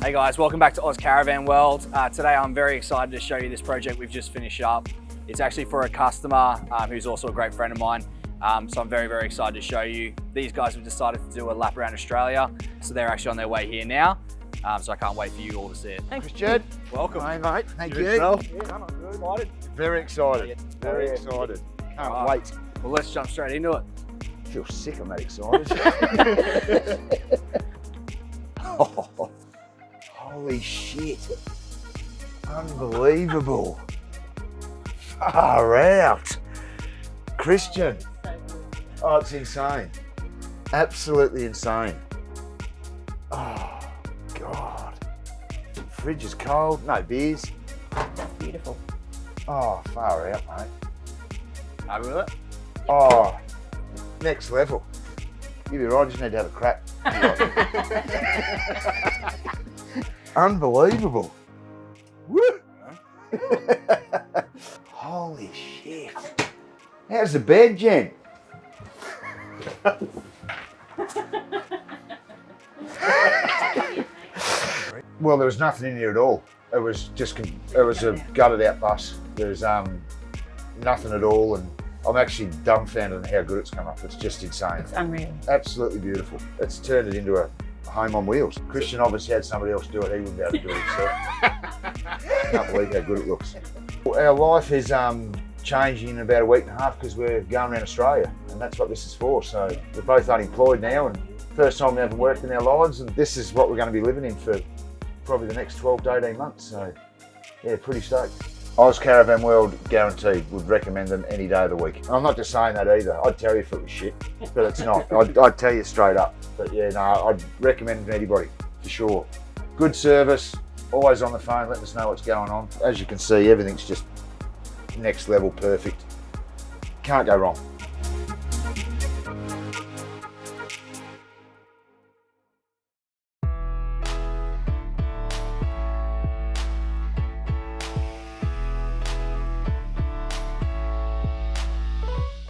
Hey guys, welcome back to Oz Caravan World. Today I'm very excited to show you this project we've just finished up. It's actually for a customer who's also a great friend of mine. So I'm very, very excited to show you. These guys have decided to do a lap around Australia. So they're actually on their way here now. So I can't wait for you all to see it. Thanks, Jed. Welcome. Hey, mate. Thank you. Yeah, I'm good. Excited. Very excited. Very excited. Can't wait. Well, let's jump straight into it. I feel sick, I'm that excited. Oh, holy shit. Unbelievable. Far out. Christian. Oh, it's insane. Absolutely insane. Oh, God. Fridge is cold, no beers. Beautiful. Oh, far out, mate. Happy with it? Oh, next level. You'll be right, just need to have a crack. Unbelievable. Woo! Holy shit. How's the bed, Jen? Well, there was nothing in here at all. It was a gutted out bus. There's nothing at all, and I'm actually dumbfounded on how good it's come up. It's just insane. It's unreal. Absolutely beautiful. It's turned it into a home on wheels. Christian obviously had somebody else do it. He wouldn't be able to do it himself. I can't believe how good it looks. Our life is changing in about a week and a half because we're going around Australia, and that's what this is for. So we're both unemployed now, and first time we haven't worked in our lives, and this is what we're going to be living in for probably the next 12 to 18 months. So yeah, pretty stoked. Oz Caravan World, guaranteed, would recommend them any day of the week. I'm not just saying that either. I'd tell you if it was shit, but it's not. I'd tell you straight up. But yeah, no, I'd recommend it to anybody, for sure. Good service, always on the phone, letting us know what's going on. As you can see, everything's just next level perfect. Can't go wrong.